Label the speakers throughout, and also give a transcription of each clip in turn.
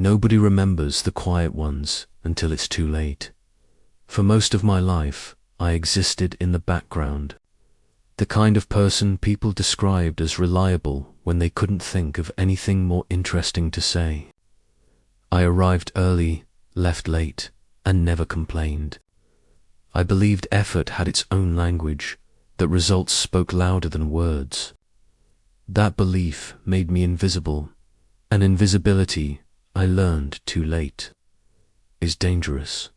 Speaker 1: Nobody remembers the quiet ones until it's too late. For most of my life, I existed in the background. The kind of person people described as reliable when they couldn't think of anything more interesting to say. I arrived early, left late, and never complained. I believed effort had its own language, that results spoke louder than words. That belief made me invisible, and invisibility, I learned too late, is dangerous.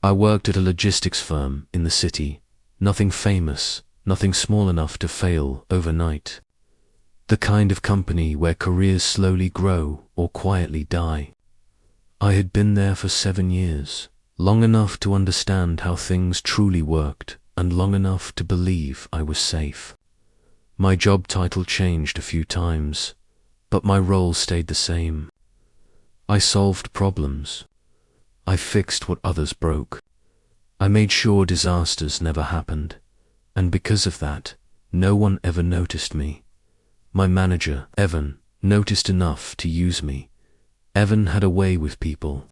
Speaker 1: I worked at a logistics firm in the city, nothing famous, nothing small enough to fail overnight. The kind of company where careers slowly grow or quietly die. I had been there for 7 years, long enough to understand how things truly worked, and long enough to believe I was safe. My job title changed a few times, but my role stayed the same. I solved problems. I fixed what others broke. I made sure disasters never happened, and because of that, no one ever noticed me. My manager, Evan, noticed enough to use me. Evan had a way with people.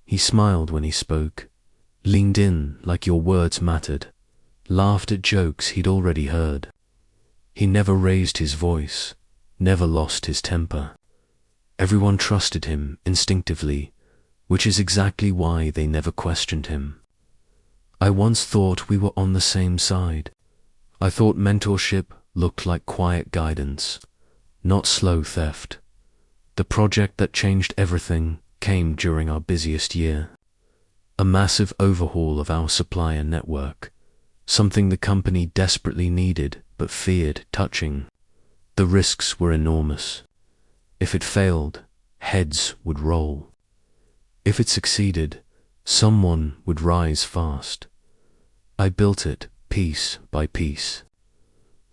Speaker 1: He smiled when he spoke, leaned in like your words mattered, laughed at jokes he'd already heard. He never raised his voice, never lost his temper. Everyone trusted him instinctively, which is exactly why they never questioned him. I once thought we were on the same side. I thought mentorship looked like quiet guidance, not slow theft. The project that changed everything came during our busiest year. A massive overhaul of our supplier network, something the company desperately needed but feared touching. The risks were enormous. If it failed, heads would roll. If it succeeded, someone would rise fast. I built it piece by piece.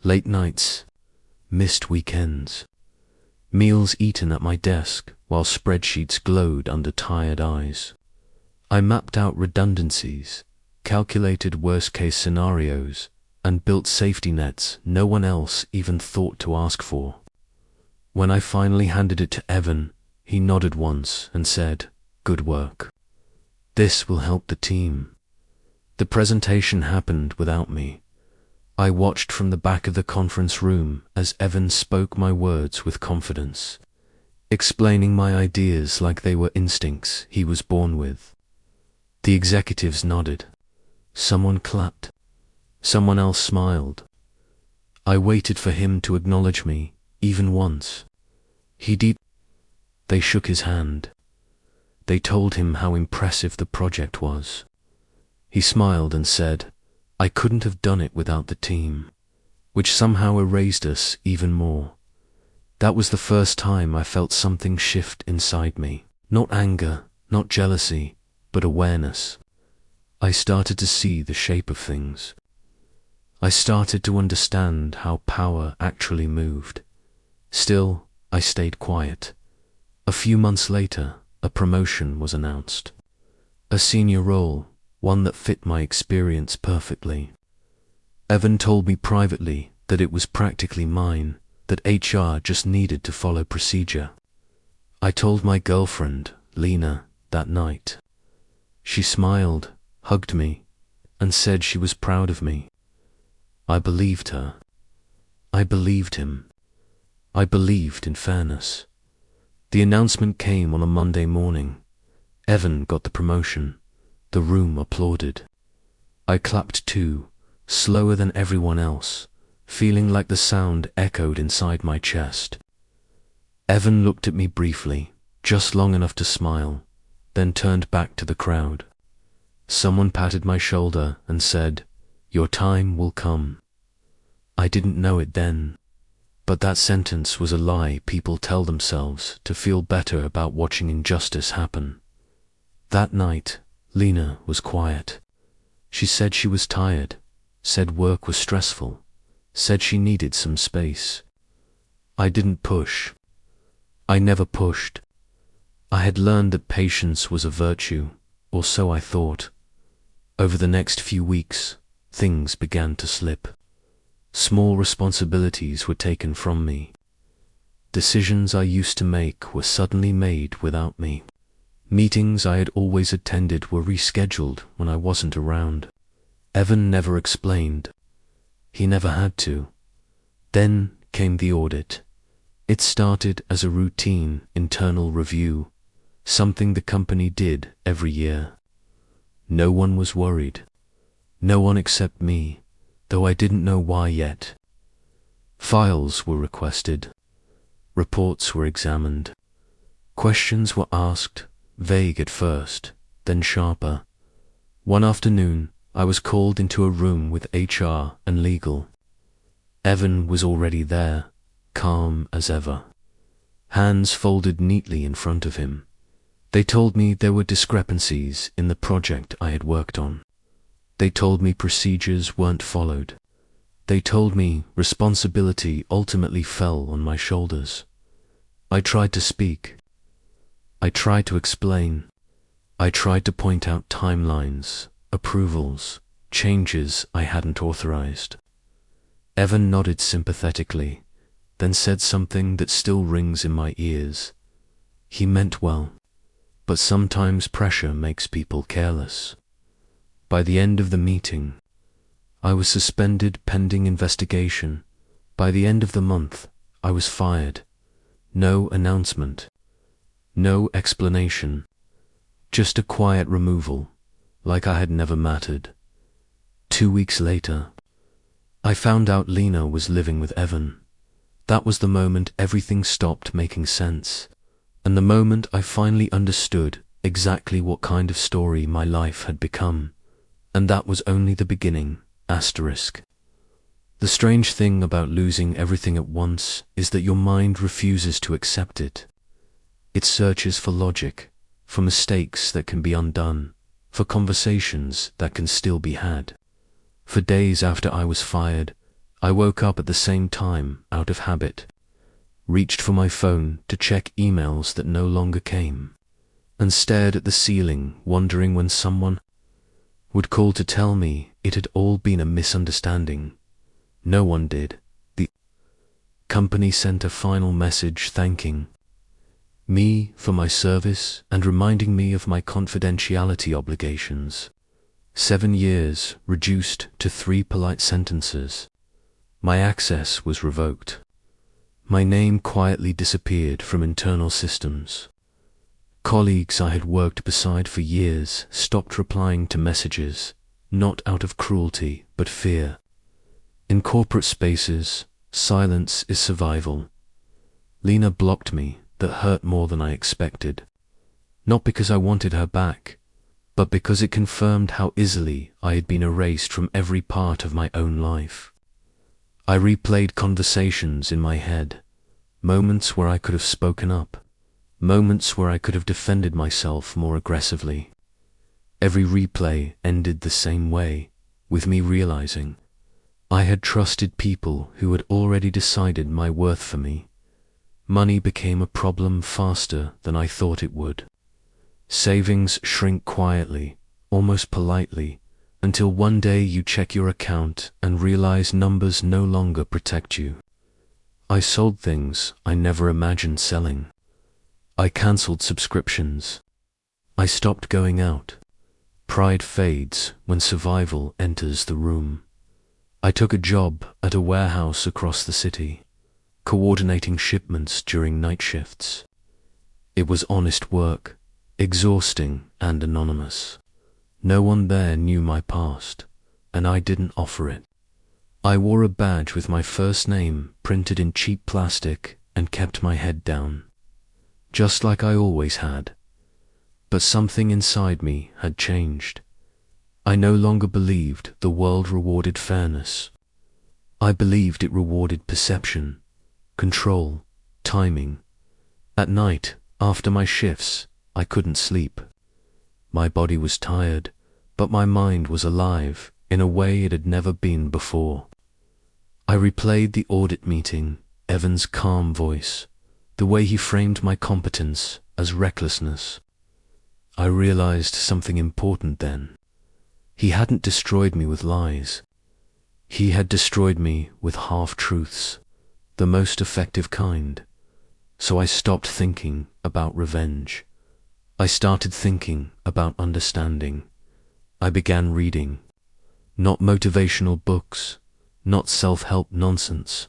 Speaker 1: Late nights, missed weekends, meals eaten at my desk while spreadsheets glowed under tired eyes. I mapped out redundancies, calculated worst-case scenarios, and built safety nets no one else even thought to ask for. When I finally handed it to Evan, he nodded once and said, "Good work. This will help the team." The presentation happened without me. I watched from the back of the conference room as Evan spoke my words with confidence, explaining my ideas like they were instincts he was born with. The executives nodded. Someone clapped. Someone else smiled. I waited for him to acknowledge me, even once. He did. They shook his hand. They told him how impressive the project was. He smiled and said, "I couldn't have done it without the team," which somehow erased us even more. That was the first time I felt something shift inside me. Not anger, not jealousy, but awareness. I started to see the shape of things. I started to understand how power actually moved. Still, I stayed quiet. A few months later, a promotion was announced. A senior role, one that fit my experience perfectly. Evan told me privately that it was practically mine, that HR just needed to follow procedure. I told my girlfriend, Lena, that night. She smiled, hugged me, and said she was proud of me. I believed her. I believed him. I believed in fairness. The announcement came on a Monday morning. Evan got the promotion. The room applauded. I clapped too, slower than everyone else, feeling like the sound echoed inside my chest. Evan looked at me briefly, just long enough to smile, then turned back to the crowd. Someone patted my shoulder and said, "Your time will come." I didn't know it then, but that sentence was a lie people tell themselves to feel better about watching injustice happen. That night, Lena was quiet. She said she was tired, said work was stressful, said she needed some space. I didn't push. I never pushed. I had learned that patience was a virtue, or so I thought. Over the next few weeks, things began to slip. Small responsibilities were taken from me. Decisions I used to make were suddenly made without me. Meetings I had always attended were rescheduled when I wasn't around. Evan never explained. He never had to. Then came the audit. It started as a routine internal review, something the company did every year. No one was worried. No one except me, though I didn't know why yet. Files were requested. Reports were examined. Questions were asked, vague at first, then sharper. One afternoon, I was called into a room with HR and legal. Evan was already there, calm as ever. Hands folded neatly in front of him. They told me there were discrepancies in the project I had worked on. They told me procedures weren't followed. They told me responsibility ultimately fell on my shoulders. I tried to speak. I tried to explain. I tried to point out timelines, approvals, changes I hadn't authorized. Evan nodded sympathetically, then said something that still rings in my ears. He meant well, but sometimes pressure makes people careless. By the end of the meeting, I was suspended pending investigation. By the end of the month, I was fired. No announcement. No explanation. Just a quiet removal, like I had never mattered. 2 weeks later, I found out Lena was living with Evan. That was the moment everything stopped making sense, and the moment I finally understood exactly what kind of story my life had become. And that was only the beginning. Asterisk. The strange thing about losing everything at once is that your mind refuses to accept it. It searches for logic, for mistakes that can be undone, for conversations that can still be had. For days after I was fired, I woke up at the same time out of habit, reached for my phone to check emails that no longer came, and stared at the ceiling, wondering when someone would call to tell me it had all been a misunderstanding. No one did. The company sent a final message thanking me for my service and reminding me of my confidentiality obligations. 7 years reduced to 3 polite sentences. My access was revoked. My name quietly disappeared from internal systems. Colleagues I had worked beside for years stopped replying to messages, not out of cruelty, but fear. In corporate spaces, silence is survival. Lena blocked me. That hurt more than I expected. Not because I wanted her back, but because it confirmed how easily I had been erased from every part of my own life. I replayed conversations in my head, moments where I could have spoken up, moments where I could have defended myself more aggressively. Every replay ended the same way, with me realizing I had trusted people who had already decided my worth for me. Money became a problem faster than I thought it would. Savings shrink quietly, almost politely, until one day you check your account and realize numbers no longer protect you. I sold things I never imagined selling. I cancelled subscriptions. I stopped going out. Pride fades when survival enters the room. I took a job at a warehouse across the city, coordinating shipments during night shifts. It was honest work, exhausting and anonymous. No one there knew my past, and I didn't offer it. I wore a badge with my first name printed in cheap plastic and kept my head down, just like I always had. But something inside me had changed. I no longer believed the world rewarded fairness. I believed it rewarded perception, control, timing. At night, after my shifts, I couldn't sleep. My body was tired, but my mind was alive in a way it had never been before. I replayed the audit meeting, Evan's calm voice, the way he framed my competence as recklessness. I realized something important then. He hadn't destroyed me with lies. He had destroyed me with half-truths, the most effective kind. So I stopped thinking about revenge. I started thinking about understanding. I began reading. Not motivational books, not self-help nonsense.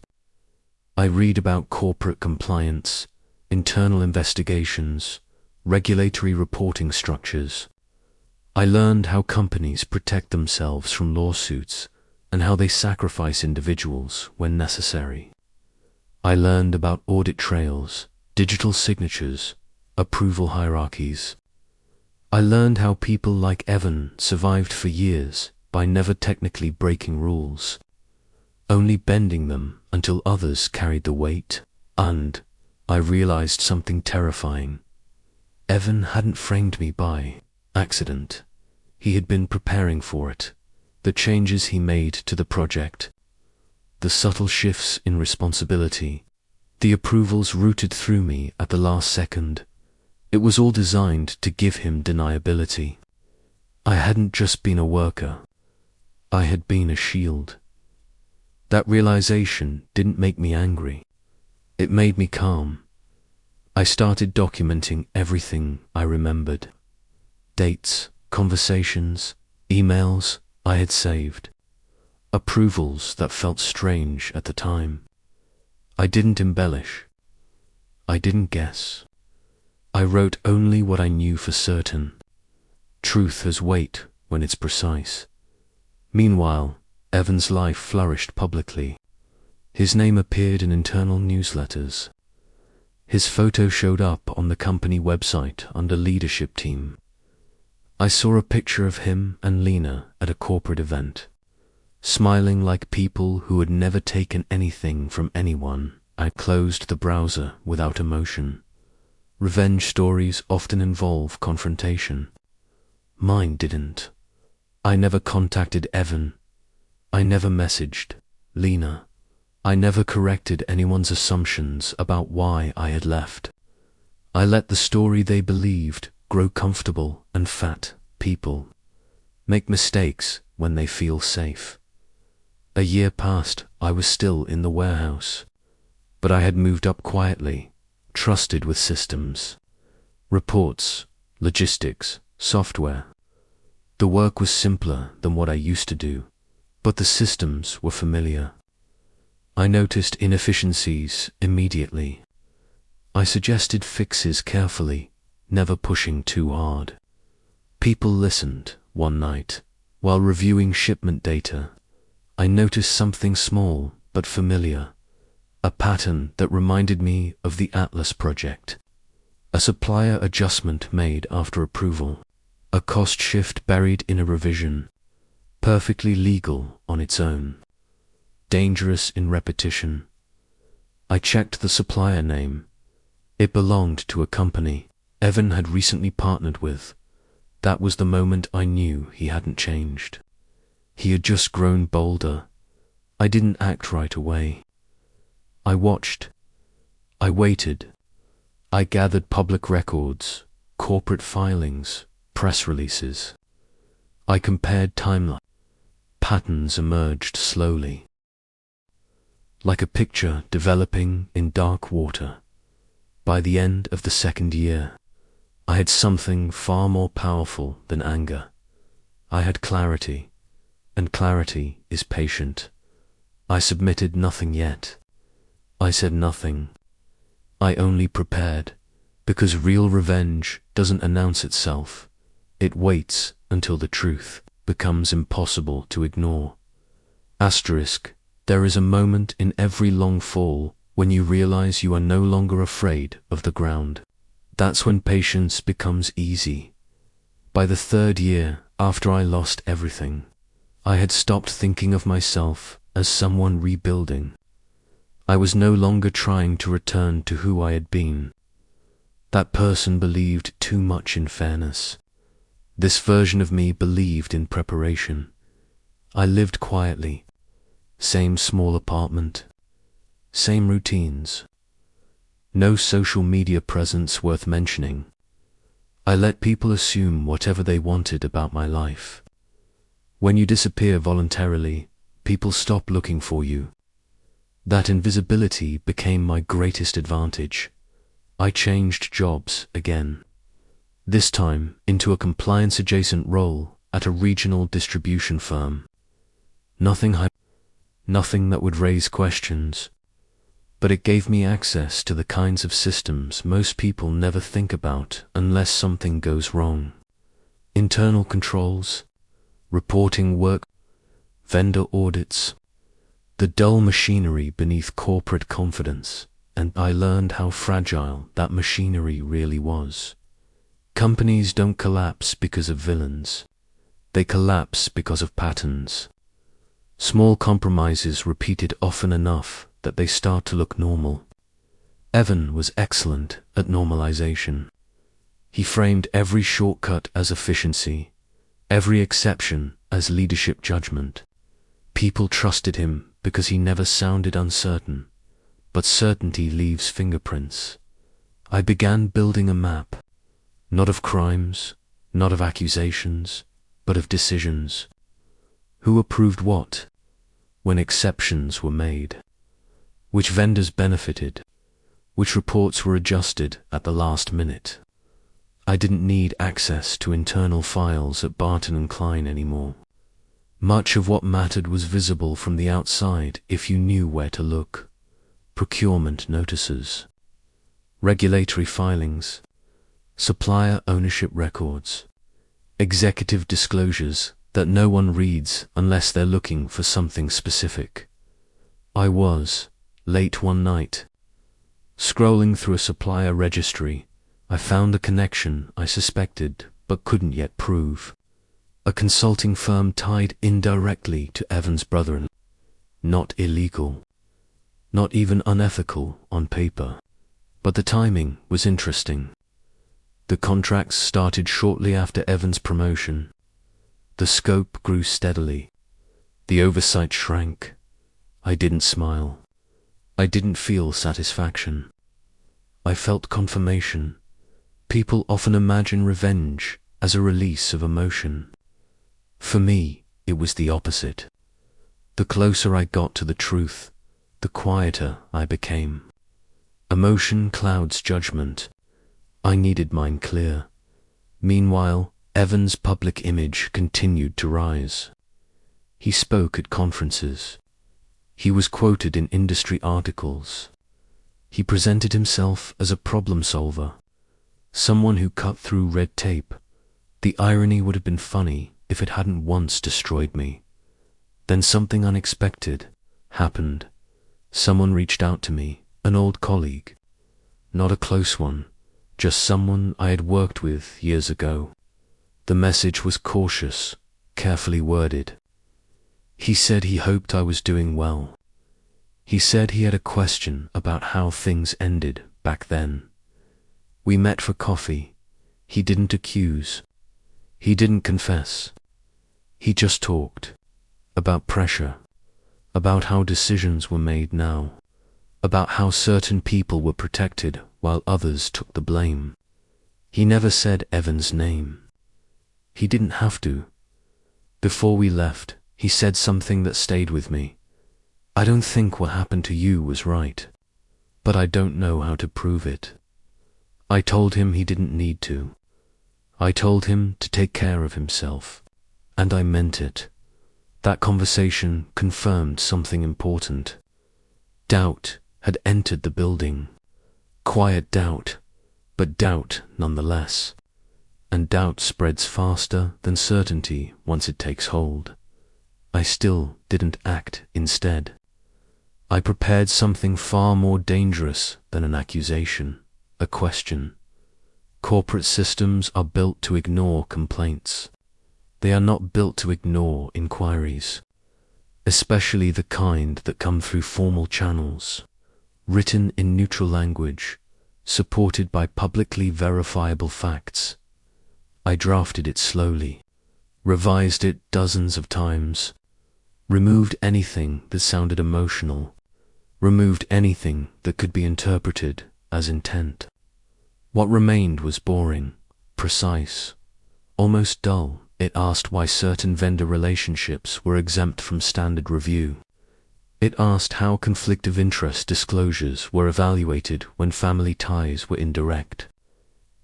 Speaker 1: I read about corporate compliance, internal investigations, regulatory reporting structures. I learned how companies protect themselves from lawsuits and how they sacrifice individuals when necessary. I learned about audit trails, digital signatures, approval hierarchies. I learned how people like Evan survived for years by never technically breaking rules, only bending them until others carried the weight. And I realized something terrifying. Evan hadn't framed me by accident. He had been preparing for it. The changes he made to the project, the subtle shifts in responsibility, the approvals routed through me at the last second. It was all designed to give him deniability. I hadn't just been a worker. I had been a shield. That realization didn't make me angry. It made me calm. I started documenting everything I remembered. Dates, conversations, emails I had saved. Approvals that felt strange at the time. I didn't embellish. I didn't guess. I wrote only what I knew for certain. Truth has weight when it's precise. Meanwhile, Evan's life flourished publicly. His name appeared in internal newsletters. His photo showed up on the company website under leadership team. I saw a picture of him and Lena at a corporate event, smiling like people who had never taken anything from anyone. I closed the browser without emotion. Revenge stories often involve confrontation. Mine didn't. I never contacted Evan. I never messaged Lena. I never corrected anyone's assumptions about why I had left. I let the story they believed grow comfortable and fat. People make mistakes when they feel safe. A year passed. I was still in the warehouse, but I had moved up quietly, trusted with systems, reports, logistics, software. The work was simpler than what I used to do, but the systems were familiar. I noticed inefficiencies immediately. I suggested fixes carefully, never pushing too hard. People listened. One night, while reviewing shipment data, I noticed something small but familiar, a pattern that reminded me of the Atlas project. A supplier adjustment made after approval, a cost shift buried in a revision, perfectly legal on its own, dangerous in repetition. I checked the supplier name. It belonged to a company Evan had recently partnered with. That was the moment I knew he hadn't changed. He had just grown bolder. I didn't act right away. I watched. I waited. I gathered public records, corporate filings, press releases. I compared timelines. Patterns emerged slowly, like a picture developing in dark water. By the end of the second year, I had something far more powerful than anger. I had clarity, and clarity is patient. I submitted nothing yet. I said nothing. I only prepared, because real revenge doesn't announce itself. It waits until the truth becomes impossible to ignore. Asterisk, there is a moment in every long fall when you realize you are no longer afraid of the ground. That's when patience becomes easy. By the third year, after I lost everything, I had stopped thinking of myself as someone rebuilding. I was no longer trying to return to who I had been. That person believed too much in fairness. This version of me believed in preparation. I lived quietly. Same small apartment. Same routines. No social media presence worth mentioning. I let people assume whatever they wanted about my life. When you disappear voluntarily, people stop looking for you. That invisibility became my greatest advantage. I changed jobs again. This time into a compliance-adjacent role at a regional distribution firm. Nothing that would raise questions, but it gave me access to the kinds of systems most people never think about unless something goes wrong. Internal controls, reporting work, vendor audits, the dull machinery beneath corporate confidence, and I learned how fragile that machinery really was. Companies don't collapse because of villains. They collapse because of patterns. Small compromises repeated often enough that they start to look normal. Evan was excellent at normalization. He framed every shortcut as efficiency, every exception as leadership judgment. People trusted him because he never sounded uncertain, but certainty leaves fingerprints. I began building a map, not of crimes, not of accusations, but of decisions. Who approved what, when exceptions were made? Which vendors benefited? Which reports were adjusted at the last minute? I didn't need access to internal files at Barton & Klein anymore. Much of what mattered was visible from the outside if you knew where to look. Procurement notices, regulatory filings, supplier ownership records, executive disclosures that no one reads unless they're looking for something specific. I was, late one night, scrolling through a supplier registry. I found a connection I suspected but couldn't yet prove. A consulting firm tied indirectly to Evan's brother-in-law. Not illegal, not even unethical on paper, but the timing was interesting. The contracts started shortly after Evan's promotion. The scope grew steadily. The oversight shrank. I didn't smile. I didn't feel satisfaction. I felt confirmation. People often imagine revenge as a release of emotion. For me, it was the opposite. The closer I got to the truth, the quieter I became. Emotion clouds judgment. I needed mine clear. Meanwhile, Evan's public image continued to rise. He spoke at conferences. He was quoted in industry articles. He presented himself as a problem solver, someone who cut through red tape. The irony would have been funny if it hadn't once destroyed me. Then something unexpected happened. Someone reached out to me, an old colleague. Not a close one, just someone I had worked with years ago. The message was cautious, carefully worded. He said he hoped I was doing well. He said he had a question about how things ended back then. We met for coffee. He didn't accuse. He didn't confess. He just talked. About pressure. About how decisions were made now. About how certain people were protected while others took the blame. He never said Evan's name. He didn't have to. Before we left, he said something that stayed with me. I don't think what happened to you was right, but I don't know how to prove it. I told him he didn't need to. I told him to take care of himself, and I meant it. That conversation confirmed something important. Doubt had entered the building. Quiet doubt, but doubt nonetheless. And doubt spreads faster than certainty once it takes hold. I still didn't act instead. I prepared something far more dangerous than an accusation, a question. Corporate systems are built to ignore complaints. They are not built to ignore inquiries, especially the kind that come through formal channels, written in neutral language, supported by publicly verifiable facts. I drafted it slowly, revised it dozens of times, removed anything that sounded emotional, removed anything that could be interpreted as intent. What remained was boring, precise, almost dull. It asked why certain vendor relationships were exempt from standard review. It asked how conflict of interest disclosures were evaluated when family ties were indirect.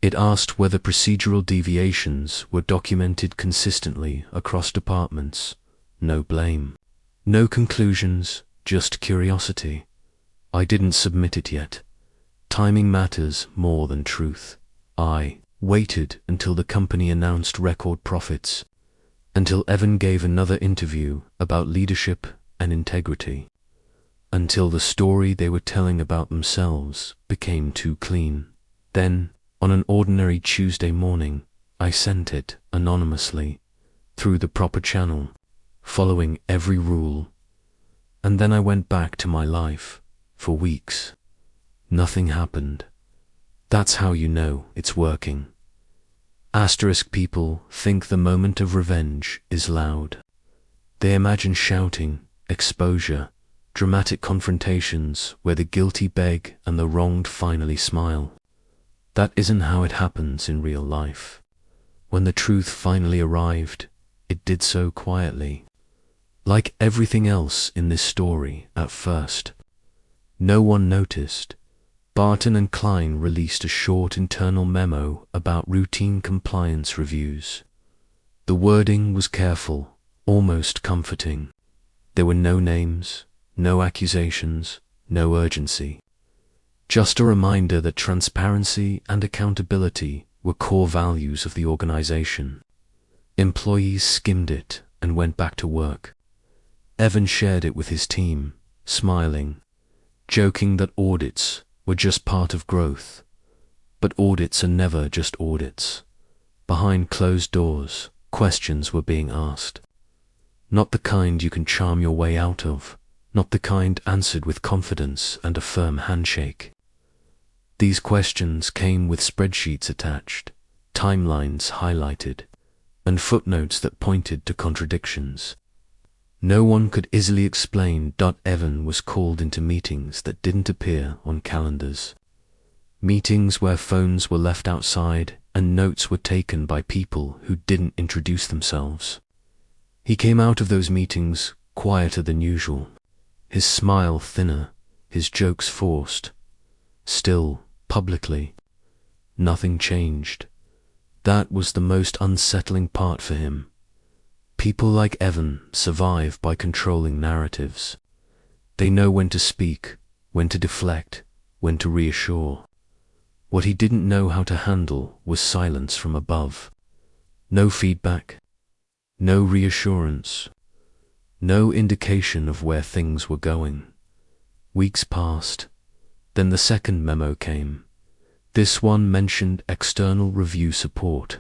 Speaker 1: It asked whether procedural deviations were documented consistently across departments. No blame. No conclusions, just curiosity. I didn't submit it yet. Timing matters more than truth. I waited until the company announced record profits, until Evan gave another interview about leadership and integrity, until the story they were telling about themselves became too clean. Then, on an ordinary Tuesday morning, I sent it anonymously, through the proper channel, following every rule. And then I went back to my life. For weeks, nothing happened. That's how you know it's working. Asterisk people think the moment of revenge is loud. They imagine shouting, exposure, dramatic confrontations where the guilty beg and the wronged finally smile. That isn't how it happens in real life. When the truth finally arrived, it did so quietly. Like everything else in this story at first. No one noticed. Barton and Klein released a short internal memo about routine compliance reviews. The wording was careful, almost comforting. There were no names, no accusations, no urgency. Just a reminder that transparency and accountability were core values of the organization. Employees skimmed it and went back to work. Evan shared it with his team, smiling, joking that audits were just part of growth. But audits are never just audits. Behind closed doors, questions were being asked. Not the kind you can charm your way out of, not the kind answered with confidence and a firm handshake. These questions came with spreadsheets attached, timelines highlighted, and footnotes that pointed to contradictions. No one could easily explain. Evan was called into meetings that didn't appear on calendars. Meetings where phones were left outside and notes were taken by people who didn't introduce themselves. He came out of those meetings quieter than usual, his smile thinner, his jokes forced. Still, publicly, nothing changed. That was the most unsettling part for him. People like Evan survive by controlling narratives. They know when to speak, when to deflect, when to reassure. What he didn't know how to handle was silence from above. No feedback, no reassurance, no indication of where things were going. Weeks passed. Then the second memo came. This one mentioned external review support.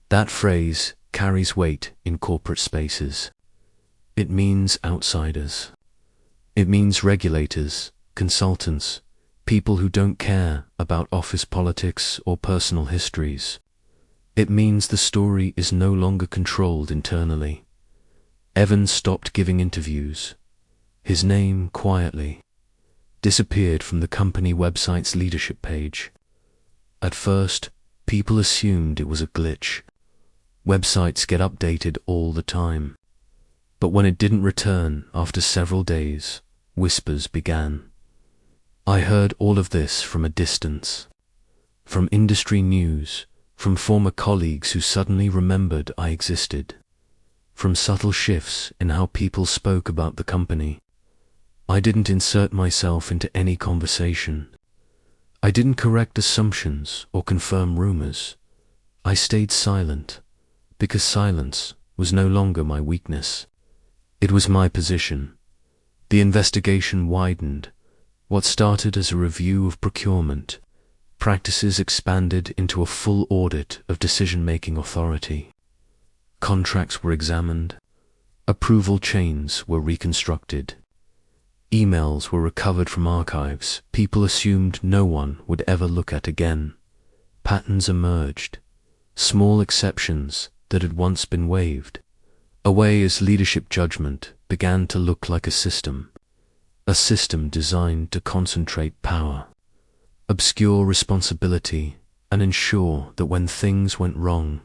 Speaker 1: That phrase carries weight in corporate spaces. It means outsiders. It means regulators, consultants, people who don't care about office politics or personal histories. It means the story is no longer controlled internally. Evan stopped giving interviews. His name quietly disappeared from the company website's leadership page. At first, people assumed it was a glitch. Websites get updated all the time. But when it didn't return after several days, whispers began. I heard all of this from a distance. From industry news, from former colleagues who suddenly remembered I existed. From subtle shifts in how people spoke about the company. I didn't insert myself into any conversation. I didn't correct assumptions or confirm rumors. I stayed silent, because silence was no longer my weakness. It was my position. The investigation widened. What started as a review of procurement practices expanded into a full audit of decision-making authority. Contracts were examined. Approval chains were reconstructed. Emails were recovered from archives people assumed no one would ever look at again. Patterns emerged. Small exceptions that had once been waived. Away as leadership judgment began to look like a system designed to concentrate power, obscure responsibility, and ensure that when things went wrong,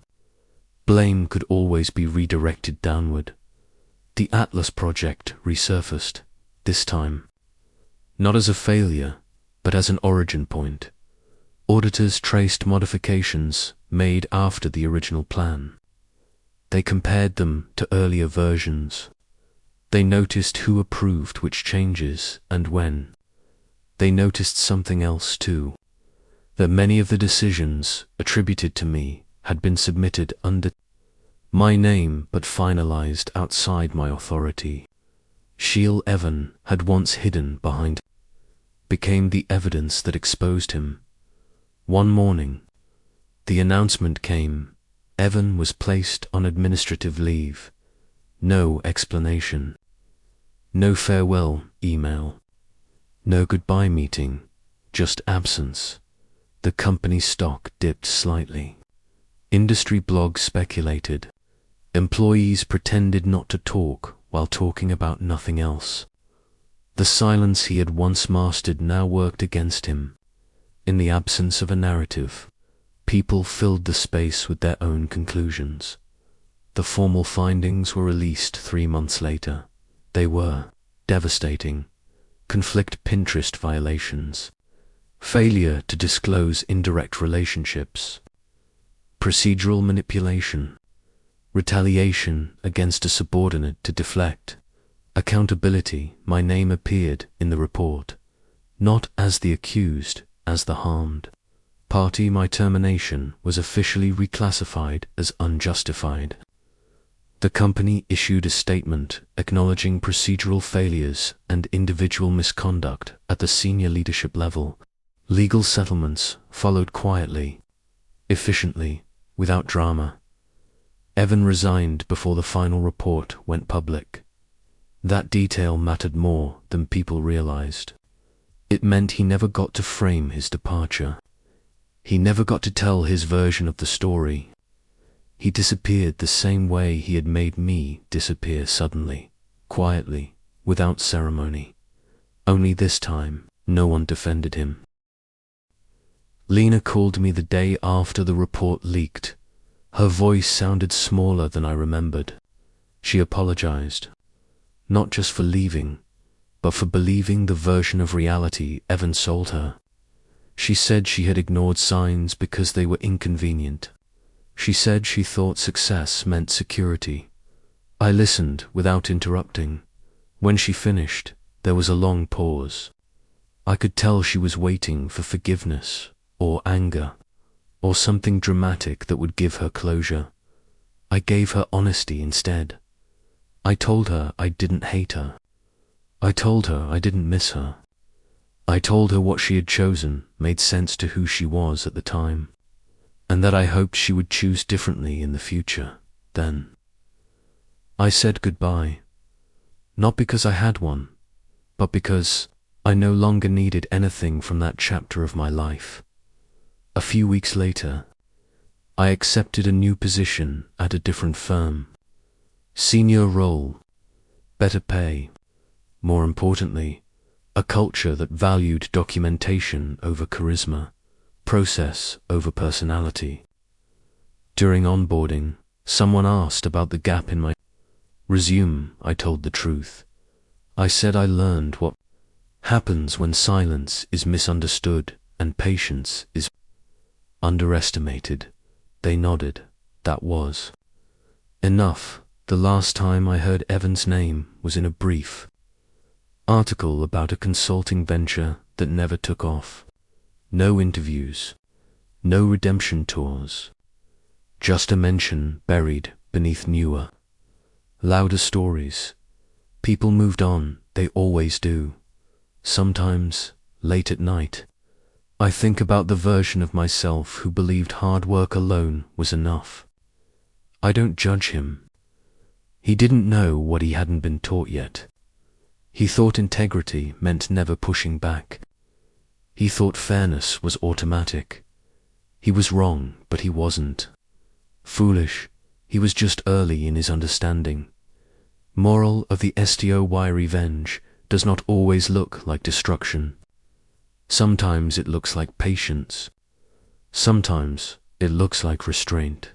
Speaker 1: blame could always be redirected downward. The Atlas project resurfaced, this time. Not as a failure, but as an origin point. Auditors traced modifications made after the original plan. They compared them to earlier versions. They noticed who approved which changes and when. They noticed something else too, that many of the decisions attributed to me had been submitted under my name but finalized outside my authority. Sheil Evan had once hidden behind became the evidence that exposed him. One morning, the announcement came. Evan was placed on administrative leave. No explanation. No farewell email. No goodbye meeting. Just absence. The company's stock dipped slightly. Industry blogs speculated. Employees pretended not to talk while talking about nothing else. The silence he had once mastered now worked against him. In the absence of a narrative, people filled the space with their own conclusions. The formal findings were released 3 months later. They were devastating. Conflict Pinterest violations. Failure to disclose indirect relationships. Procedural manipulation. Retaliation against a subordinate to deflect. Accountability. My name appeared in the report, not as the accused, as the harmed party. My termination was officially reclassified as unjustified. The company issued a statement acknowledging procedural failures and individual misconduct at the senior leadership level. Legal settlements followed quietly, efficiently, without drama. Evan resigned before the final report went public. That detail mattered more than people realized. It meant he never got to frame his departure. He never got to tell his version of the story. He disappeared the same way he had made me disappear suddenly, quietly, without ceremony. Only this time, no one defended him. Lena called me the day after the report leaked. Her voice sounded smaller than I remembered. She apologized. Not just for leaving, but for believing the version of reality Evan sold her. She said she had ignored signs because they were inconvenient. She said she thought success meant security. I listened without interrupting. When she finished, there was a long pause. I could tell she was waiting for forgiveness, or anger, or something dramatic that would give her closure. I gave her honesty instead. I told her I didn't hate her. I told her I didn't miss her. I told her what she had chosen made sense to who she was at the time, and that I hoped she would choose differently in the future. Then I said goodbye, not because I had one, but because I no longer needed anything from that chapter of my life. A few weeks later, I accepted a new position at a different firm. Senior role, better pay, more importantly, a culture that valued documentation over charisma, process over personality. During onboarding, someone asked about the gap in my resume. I told the truth. I said I learned what happens when silence is misunderstood and patience is underestimated. They nodded. That was enough. The last time I heard Evan's name was in a brief article about a consulting venture that never took off. No interviews, no redemption tours, just a mention buried beneath newer, louder stories. People moved on, they always do. Sometimes, late at night, I think about the version of myself who believed hard work alone was enough. I don't judge him. He didn't know what he hadn't been taught yet. He thought integrity meant never pushing back. He thought fairness was automatic. He was wrong, but he wasn't foolish. He was just early in his understanding. Moral of the story: revenge does not always look like destruction. Sometimes it looks like patience. Sometimes it looks like restraint.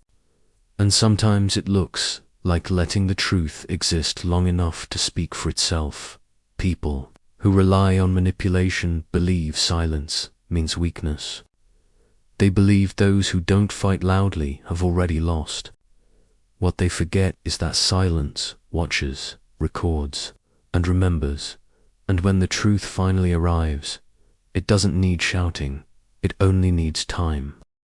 Speaker 1: And sometimes it looks like letting the truth exist long enough to speak for itself. People who rely on manipulation believe silence means weakness. They believe those who don't fight loudly have already lost. What they forget is that silence watches, records, and remembers, and when the truth finally arrives, it doesn't need shouting, it only needs time.